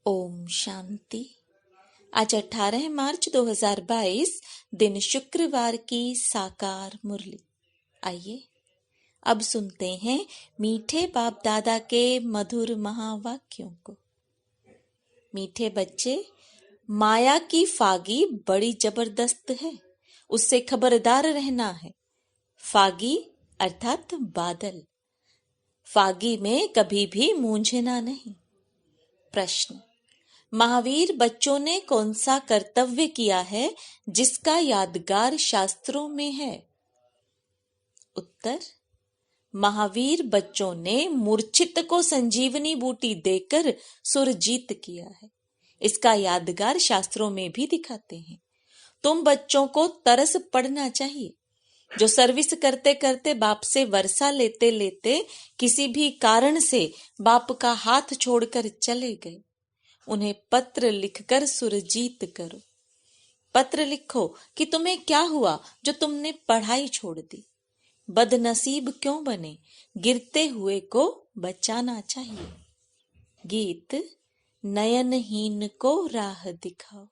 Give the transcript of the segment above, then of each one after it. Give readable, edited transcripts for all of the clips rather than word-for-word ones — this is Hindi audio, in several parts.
ओम शांति। आज 18 मार्च 2022 दिन शुक्रवार की साकार मुरली। आइए अब सुनते हैं मीठे बाप दादा के मधुर महावाक्यों को। मीठे बच्चे, माया की फागी बड़ी जबरदस्त है, उससे खबरदार रहना है। फागी अर्थात बादल। फागी में कभी भी मूंझना नहीं। प्रश्न: महावीर बच्चों ने कौन सा कर्तव्य किया है जिसका यादगार शास्त्रों में है? उत्तर: महावीर बच्चों ने मूर्छित को संजीवनी बूटी देकर सुरजीत किया है। इसका यादगार शास्त्रों में भी दिखाते हैं। तुम बच्चों को तरस पड़ना चाहिए, जो सर्विस करते करते बाप से वर्षा लेते लेते किसी भी कारण से बाप का हाथ छोड़कर चले गए। उन्हें पत्र लिखकर सुरजीत करो। पत्र लिखो कि तुम्हें क्या हुआ जो तुमने पढ़ाई छोड़ दी। बदनसीब क्यों बने, गिरते हुए को बचाना चाहिए। गीत: नयनहीन को राह दिखाओ।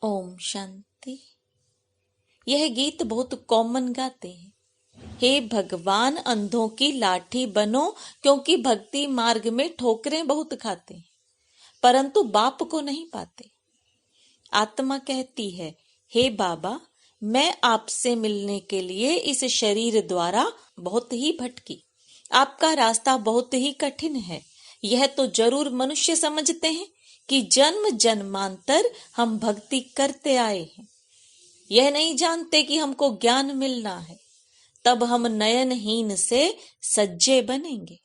ओम शांति। यह गीत बहुत कॉमन गाते हैं। हे भगवान, अंधों की लाठी बनो, क्योंकि भक्ति मार्ग में ठोकरें बहुत खाते हैं परंतु बाप को नहीं पाते। आत्मा कहती है, हे बाबा, मैं आपसे मिलने के लिए इस शरीर द्वारा बहुत ही भटकी। आपका रास्ता बहुत ही कठिन है। यह तो जरूर मनुष्य समझते हैं कि जन्म जन्मांतर हम भक्ति करते आए हैं। यह नहीं जानते कि हमको ज्ञान मिलना है, तब हम नयनहीन से सज्जे बनेंगे।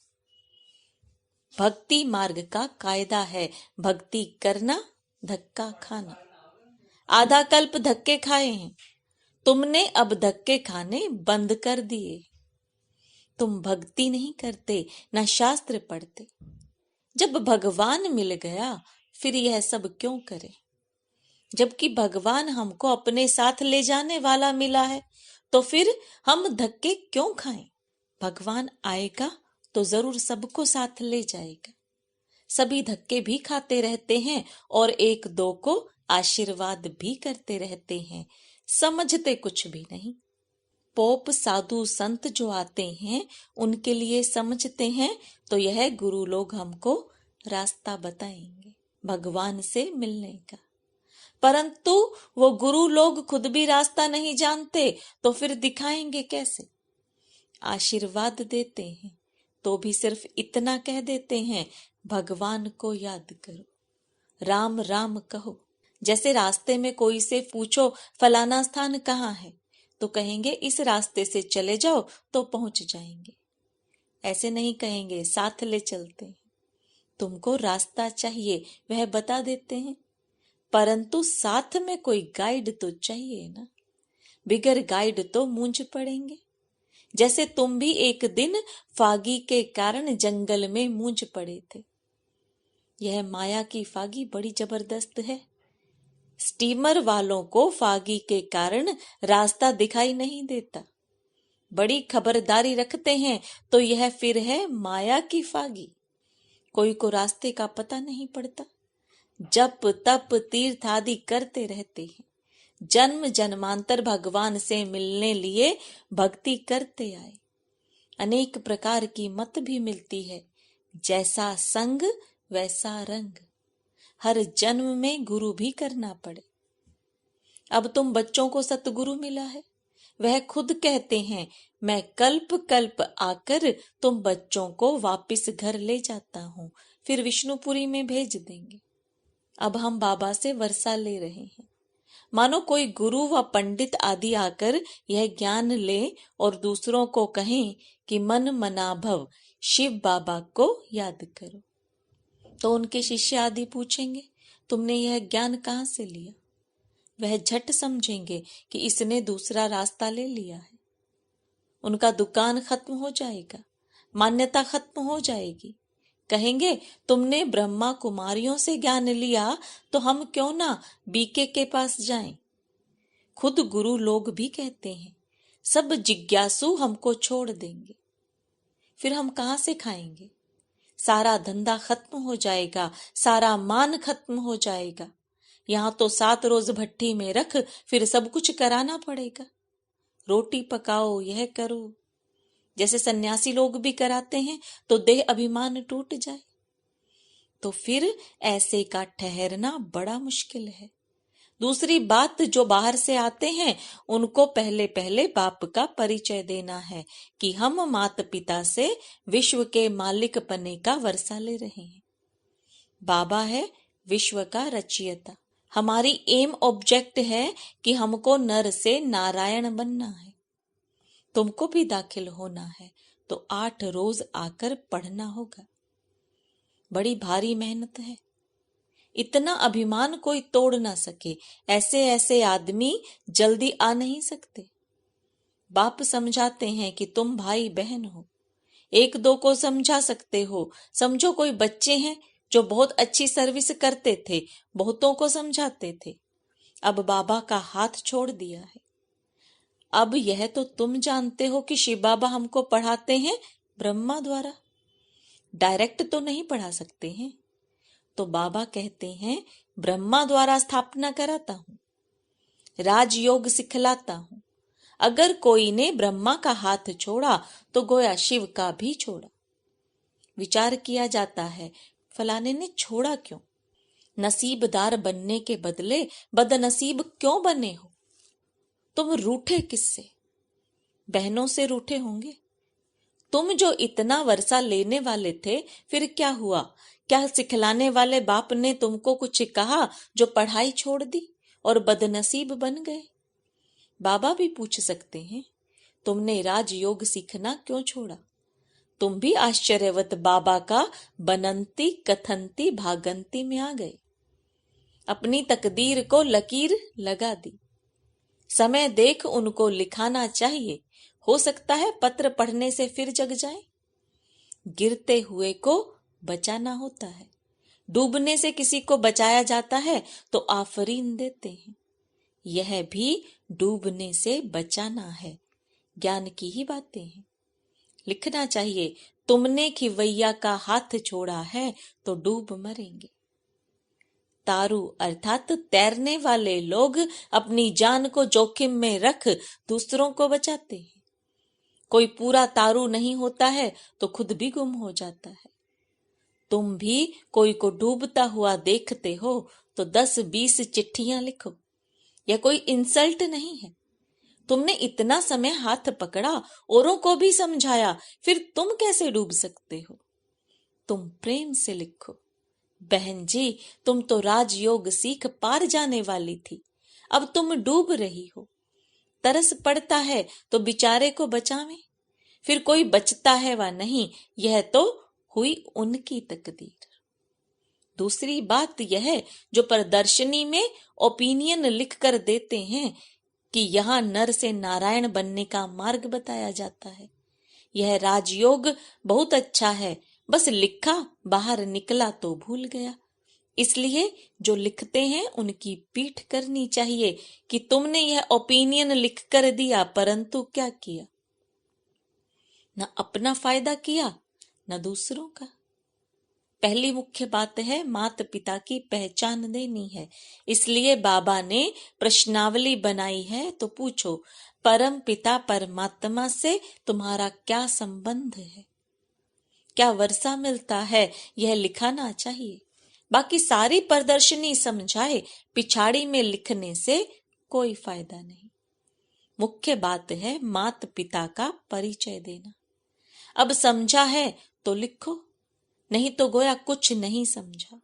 भक्ति मार्ग का कायदा है भक्ति करना, धक्का खाना। आधा कल्प धक्के खाए हैं, तुमने अब धक्के खाने बंद कर दिए। तुम भक्ति नहीं करते, न शास्त्र पढ़ते। जब भगवान मिल गया फिर यह सब क्यों करें? जबकि भगवान हमको अपने साथ ले जाने वाला मिला है, तो फिर हम धक्के क्यों खाएं? भगवान आएगा तो जरूर सबको साथ ले जाएगा। सभी धक्के भी खाते रहते हैं और एक दो को आशीर्वाद भी करते रहते हैं, समझते कुछ भी नहीं। पोप साधु संत जो आते हैं उनके लिए समझते हैं तो यह गुरु लोग हमको रास्ता बताएंगे भगवान से मिलने का। परंतु वो गुरु लोग खुद भी रास्ता नहीं जानते तो फिर दिखाएंगे कैसे? आशीर्वाद देते हैं तो भी सिर्फ इतना कह देते हैं, भगवान को याद करो, राम राम कहो। जैसे रास्ते में कोई से पूछो फलाना स्थान कहाँ है, तो कहेंगे इस रास्ते से चले जाओ तो पहुंच जाएंगे। ऐसे नहीं कहेंगे, साथ ले चलते हैं। तुमको रास्ता चाहिए वह बता देते हैं, परंतु साथ में कोई गाइड तो चाहिए ना। बिगर गाइड तो मूंझ पड़ेंगे। जैसे तुम भी एक दिन फागी के कारण जंगल में मूंझ पड़े थे। यह माया की फागी बड़ी जबरदस्त है। स्टीमर वालों को फागी के कारण रास्ता दिखाई नहीं देता। बड़ी खबरदारी रखते हैं तो यह फिर है माया की फागी। कोई को रास्ते का पता नहीं पड़ता। जप तप तीर्थ आदि करते रहते हैं। जन्म जन्मांतर भगवान से मिलने लिए भक्ति करते आए। अनेक प्रकार की मत भी मिलती है। जैसा संग वैसा रंग। हर जन्म में गुरु भी करना पड़े। अब तुम बच्चों को सतगुरु मिला है। वह खुद कहते हैं, मैं कल्प कल्प आकर तुम बच्चों को वापिस घर ले जाता हूँ, फिर विष्णुपुरी में भेज देंगे। अब हम बाबा से वर्षा ले रहे हैं। मानो कोई गुरु व पंडित आदि आकर यह ज्ञान ले और दूसरों को कहें कि मन मना भव, शिव बाबा को याद करो। तो उनके शिष्य आदि पूछेंगे, तुमने यह ज्ञान कहाँ से लिया? वह झट समझेंगे कि इसने दूसरा रास्ता ले लिया है। उनका दुकान खत्म हो जाएगा, मान्यता खत्म हो जाएगी। कहेंगे, तुमने ब्रह्मा कुमारियों से ज्ञान लिया तो हम क्यों ना बीके के पास जाएं? खुद गुरु लोग भी कहते हैं, सब जिज्ञासु हमको छोड़ देंगे। फिर हम कहाँ से खाएंगे? सारा धंधा खत्म हो जाएगा, सारा मान खत्म हो जाएगा। यहाँ तो 7 रोज भट्टी में रख, फिर सब कुछ कराना पड़ेगा। रोटी पकाओ, यह करो, जैसे सन्यासी लोग भी कराते हैं, तो देह अभिमान टूट जाए। तो फिर ऐसे का ठहरना बड़ा मुश्किल है। दूसरी बात, जो बाहर से आते हैं उनको पहले पहले बाप का परिचय देना है कि हम माता पिता से विश्व के मालिक पने का वर्षा ले रहे हैं। बाबा है विश्व का रचयिता। हमारी एम ऑब्जेक्ट है कि हमको नर से नारायण बनना है। तुमको भी दाखिल होना है तो 8 रोज आकर पढ़ना होगा। बड़ी भारी मेहनत है। इतना अभिमान कोई तोड़ ना सके, ऐसे ऐसे आदमी जल्दी आ नहीं सकते। बाप समझाते हैं कि तुम भाई बहन हो, एक दो को समझा सकते हो। समझो कोई बच्चे हैं जो बहुत अच्छी सर्विस करते थे, बहुतों को समझाते थे। अब बाबा का हाथ छोड़ दिया है। अब यह तो तुम जानते हो कि शिव बाबा हमको पढ़ाते हैं ब्रह्मा द्वारा, डायरेक्ट तो नहीं पढ़ा सकते हैं। तो बाबा कहते हैं ब्रह्मा द्वारा स्थापना कराता हूं, राजयोग सिखलाता हूं। अगर कोई ने ब्रह्मा का हाथ छोड़ा तो गोया शिव का भी छोड़ा। विचार किया जाता है, फलाने ने छोड़ा क्यों? नसीबदार बनने के बदले बदनसीब क्यों बने हो? तुम रूठे किससे? बहनों से रूठे होंगे। तुम जो इतना वर्षा लेने वाले थे, फिर क्या हुआ? क्या सिखलाने वाले बाप ने तुमको कुछ कहा जो पढ़ाई छोड़ दी और बदनसीब बन गए? बाबा भी पूछ सकते हैं, तुमने राजयोग सीखना क्यों छोड़ा? तुम भी आश्चर्यवत बाबा का बनंती कथंती भागंती में आ गए। अपनी तकदीर को लकीर लगा दी। समय देख उनको लिखाना चाहिए। हो सकता है पत्र पढ़ने से फिर जग जाए। गिरते हुए को बचाना होता है। डूबने से किसी को बचाया जाता है तो आफरीन देते हैं। यह भी डूबने से बचाना है। ज्ञान की ही बातें हैं। लिखना चाहिए, तुमने खिवैया का हाथ छोड़ा है तो डूब मरेंगे। तारू अर्थात तैरने वाले लोग अपनी जान को जोखिम में रख दूसरों को बचाते हैं। कोई पूरा तारू नहीं होता है तो खुद भी गुम हो जाता है। तुम भी कोई को डूबता हुआ देखते हो तो 10-20 चिट्ठियां लिखो। यह कोई इंसल्ट नहीं है। तुमने इतना समय हाथ पकड़ा, औरों को भी समझाया, फिर तुम कैसे डूब सकते हो? तुम प्रेम से लिखो, बहन जी तुम तो राजयोग सीख पार जाने वाली थी, अब तुम डूब रही हो। तरस पड़ता है तो बेचारे को बचावें, फिर कोई बचता है व नहीं, यह तो हुई उनकी तकदीर। दूसरी बात यह, जो प्रदर्शनी में ओपिनियन लिख कर देते हैं कि यहाँ नर से नारायण बनने का मार्ग बताया जाता है। यह राजयोग बहुत अच्छा है, बस लिखा, बाहर निकला तो भूल गया। इसलिए जो लिखते हैं उनकी पीठ करनी चाहिए कि तुमने यह ओपिनियन लिख कर दिया, परंतु क्या किया? न अपना फायदा किया न दूसरों का। पहली मुख्य बात है, माता पिता की पहचान देनी है। इसलिए बाबा ने प्रश्नावली बनाई है। तो पूछो, परम पिता परमात्मा से तुम्हारा क्या संबंध है? क्या वर्षा मिलता है? यह लिखाना चाहिए। बाकी सारी प्रदर्शनी समझाए, पिछाड़ी में लिखने से कोई फायदा नहीं। मुख्य बात है माता पिता का परिचय देना। अब समझा है तो लिखो, नहीं तो गोया कुछ नहीं समझा।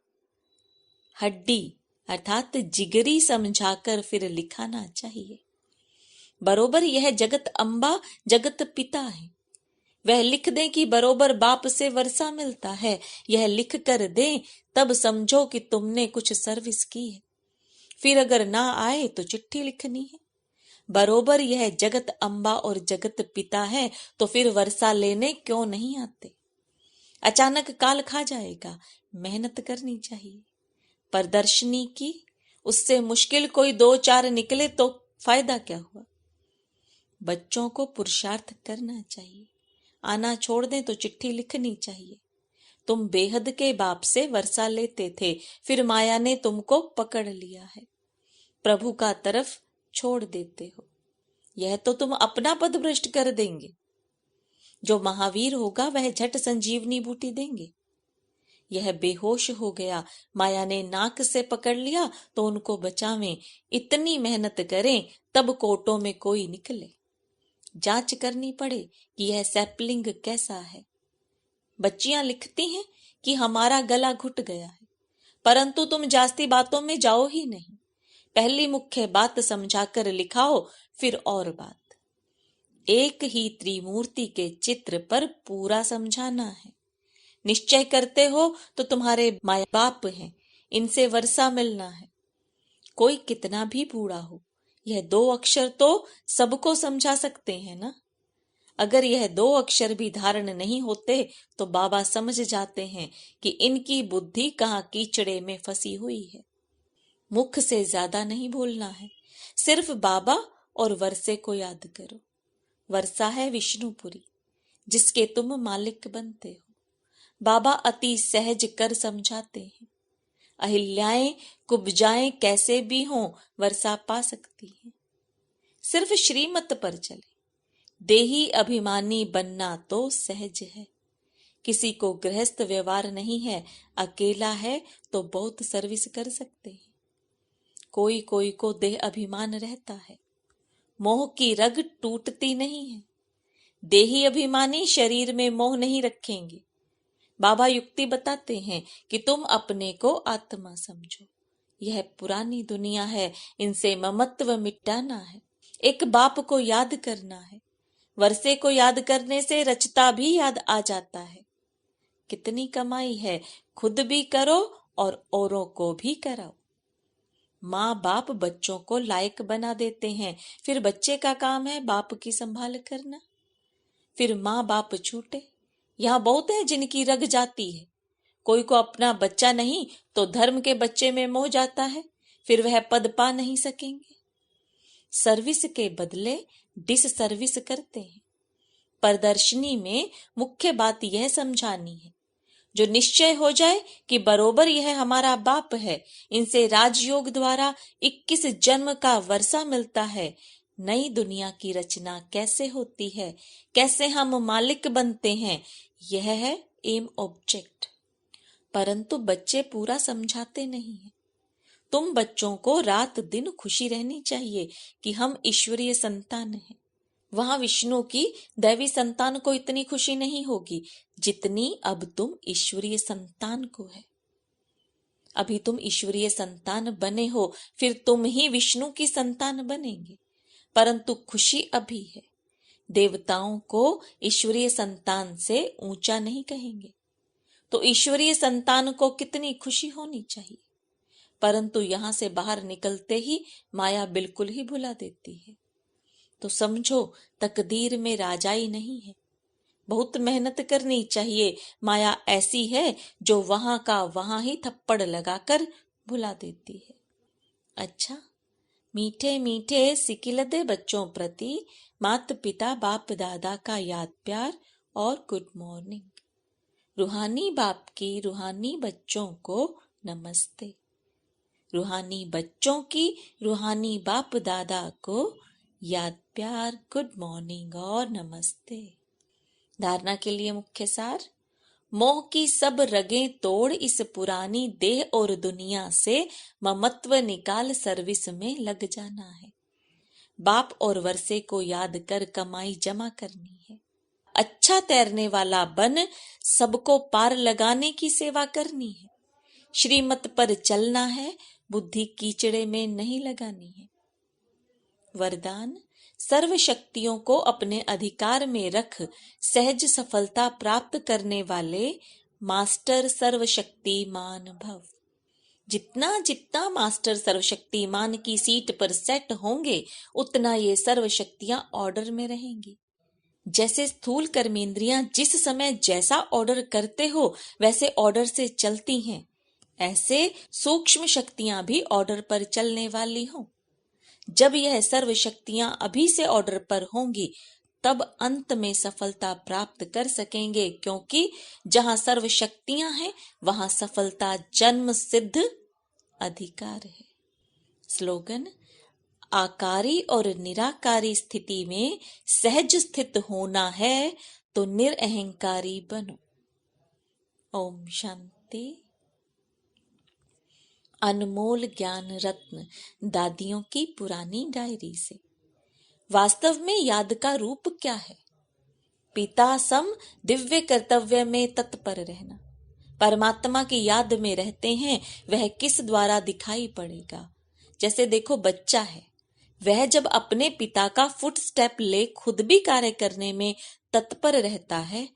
हड्डी अर्थात जिगरी समझाकर फिर लिखाना चाहिए। बरोबर यह जगत अम्बा जगत पिता है। वह लिख दें कि बरोबर बाप से वर्षा मिलता है, यह लिख कर दें, तब समझो कि तुमने कुछ सर्विस की है। फिर अगर ना आए तो चिट्ठी लिखनी है। बरोबर यह जगत अम्बा और जगत पिता है, तो फिर वर्षा लेने क्यों नहीं आते? अचानक काल खा जाएगा, मेहनत करनी चाहिए। प्रदर्शनी की, उससे मुश्किल कोई 2-4 निकले तो फायदा क्या हुआ? बच्चों को पुरुषार्थ करना चाहिए। आना छोड़ दें तो चिट्ठी लिखनी चाहिए। तुम बेहद के बाप से वर्षा लेते थे, फिर माया ने तुमको पकड़ लिया है, प्रभु का तरफ छोड़ देते हो। यह तो तुम अपना पद भ्रष्ट कर देंगे। जो महावीर होगा वह झट संजीवनी बूटी देंगे। यह बेहोश हो गया, माया ने नाक से पकड़ लिया तो उनको बचावें। इतनी मेहनत करें तब कोटों में कोई निकले। जांच करनी पड़े कि यह सैपलिंग कैसा है। बच्चियां लिखती हैं कि हमारा गला घुट गया है, परंतु तुम जास्ती बातों में जाओ ही नहीं। पहली मुख्य बात समझाकर लिखाओ, फिर और बात। एक ही त्रिमूर्ति के चित्र पर पूरा समझाना है। निश्चय करते हो तो तुम्हारे माँ बाप हैं, इनसे वर्षा मिलना है। कोई कितना भी बूढ़ा हो, यह 2 अक्षर तो सबको समझा सकते हैं ना। अगर यह 2 अक्षर भी धारण नहीं होते तो बाबा समझ जाते हैं कि इनकी बुद्धि कहाँ कीचड़े में फंसी हुई है। मुख से ज्यादा नहीं बोलना है, सिर्फ बाबा और वर्षे को याद करो। वर्षा है विष्णुपुरी, जिसके तुम मालिक बनते हो। बाबा अति सहज कर समझाते हैं। अहिल्याएं कुब्जाएं कैसे भी हों, वर्षा पा सकती हैं। सिर्फ श्रीमत पर चले। देही अभिमानी बनना तो सहज है। किसी को गृहस्थ व्यवहार नहीं है, अकेला है तो बहुत सर्विस कर सकते हैं। कोई कोई को देह अभिमान रहता है, मोह की रग टूटती नहीं है। देही अभिमानी शरीर में मोह नहीं रखेंगे। बाबा युक्ति बताते हैं कि तुम अपने को आत्मा समझो। यह पुरानी दुनिया है, इनसे ममत्व मिटाना है। एक बाप को याद करना है। वर्षे को याद करने से रचता भी याद आ जाता है। कितनी कमाई है, खुद भी करो और औरों को भी कराओ। माँ बाप बच्चों को लायक बना देते हैं, फिर बच्चे का काम है बाप की संभाल करना। फिर माँ बाप छूटे। यहाँ बहुत है जिनकी रग जाती है। कोई को अपना बच्चा नहीं तो धर्म के बच्चे में मोह जाता है, फिर वह पद पा नहीं सकेंगे। सर्विस के बदले डिस सर्विस करते हैं। प्रदर्शनी में मुख्य बात यह समझानी है, जो निश्चय हो जाए कि बरोबर यह हमारा बाप है, इनसे राजयोग द्वारा 21 जन्म का वर्षा मिलता है। नई दुनिया की रचना कैसे होती है, कैसे हम मालिक बनते हैं, यह है एम ऑब्जेक्ट। परंतु बच्चे पूरा समझाते नहीं हैं। तुम बच्चों को रात दिन खुशी रहनी चाहिए कि हम ईश्वरीय संतान हैं। वहां विष्णु की दैवी संतान को इतनी खुशी नहीं होगी जितनी अब तुम ईश्वरीय संतान को है। अभी तुम ईश्वरीय संतान बने हो, फिर तुम ही विष्णु की संतान बनेंगे, परंतु खुशी अभी है। देवताओं को ईश्वरीय संतान से ऊंचा नहीं कहेंगे, तो ईश्वरीय संतान को कितनी खुशी होनी चाहिए। परंतु यहां से बाहर निकलते ही माया बिल्कुल ही भुला देती है। तो समझो तकदीर में राजाई नहीं है, बहुत मेहनत करनी चाहिए। माया ऐसी है जो वहां का वहां ही थप्पड़ लगाकर भुला देती है। अच्छा, मीठे मीठे सिकिलदे बच्चों प्रति माता पिता बाप दादा का याद प्यार और गुड मॉर्निंग। रूहानी बाप की रूहानी बच्चों को नमस्ते। रूहानी बच्चों की रूहानी बाप दादा को याद प्यार, गुड मॉर्निंग और नमस्ते। धारणा के लिए मुख्य सार, मोह की सब रगें तोड़ इस पुरानी देह और दुनिया से ममत्व निकाल सर्विस में लग जाना है। बाप और वर्षे को याद कर कमाई जमा करनी है। अच्छा तैरने वाला बन सबको पार लगाने की सेवा करनी है। श्रीमत पर चलना है, बुद्धि कीचड़े में नहीं लगानी है। वरदान, सर्व शक्तियों को अपने अधिकार में रख सहज सफलता प्राप्त करने वाले मास्टर सर्वशक्तिमान भव। जितना जितना मास्टर सर्वशक्तिमान की सीट पर सेट होंगे, उतना ये सर्व शक्तियां ऑर्डर में रहेंगी। जैसे स्थूल कर्मेंद्रियां जिस समय जैसा ऑर्डर करते हो वैसे ऑर्डर से चलती हैं, ऐसे सूक्ष्म शक्तियां भी ऑर्डर पर चलने वाली हों। जब यह सर्व शक्तियां अभी से ऑर्डर पर होंगी, तब अंत में सफलता प्राप्त कर सकेंगे, क्योंकि जहां सर्व शक्तियां हैं वहां सफलता जन्म सिद्ध अधिकार है। स्लोगन: आकारी और निराकारी स्थिति में सहज स्थित होना है तो निरअहंकारी बनो। ओम शांति। अनमोल ज्ञान रत्न दादियों की पुरानी डायरी से। वास्तव में याद का रूप क्या है? पिता सम दिव्य कर्तव्य में तत्पर रहना। परमात्मा की याद में रहते हैं, वह किस द्वारा दिखाई पड़ेगा? जैसे देखो, बच्चा है, वह जब अपने पिता का फुट स्टेप ले खुद भी कार्य करने में तत्पर रहता है,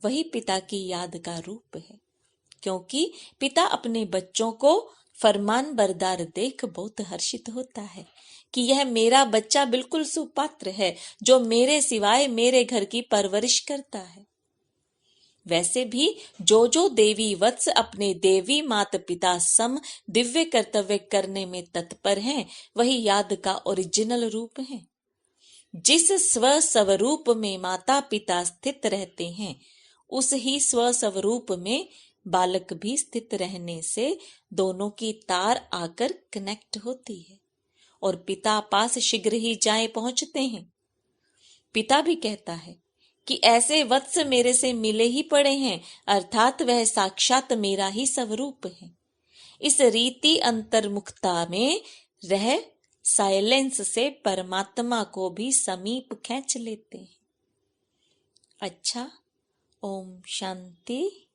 वही पिता की याद का रूप है। क्योंकि पिता अपने बच्चों को फरमान बरदार देख बहुत हर्षित होता है कि यह मेरा बच्चा बिल्कुल सुपात्र है, जो मेरे सिवाय मेरे घर की परवरिश करता है। वैसे भी जो देवी वत्स अपने देवी माता पिता सम दिव्य कर्तव्य करने में तत्पर हैं, वही याद का ओरिजिनल रूप है। जिस स्व स्वरूप में माता पिता स्थित रहते हैं, उस ही स्व स्वरूप में बालक भी स्थित रहने से दोनों की तार आकर कनेक्ट होती है और पिता पास शीघ्र ही जाए पहुंचते हैं। पिता भी कहता है कि ऐसे वत्स मेरे से मिले ही पड़े हैं, अर्थात वह साक्षात मेरा ही स्वरूप है। इस रीति अंतर्मुखता में रह साइलेंस से परमात्मा को भी समीप खींच लेते हैं। अच्छा, ओम शांति।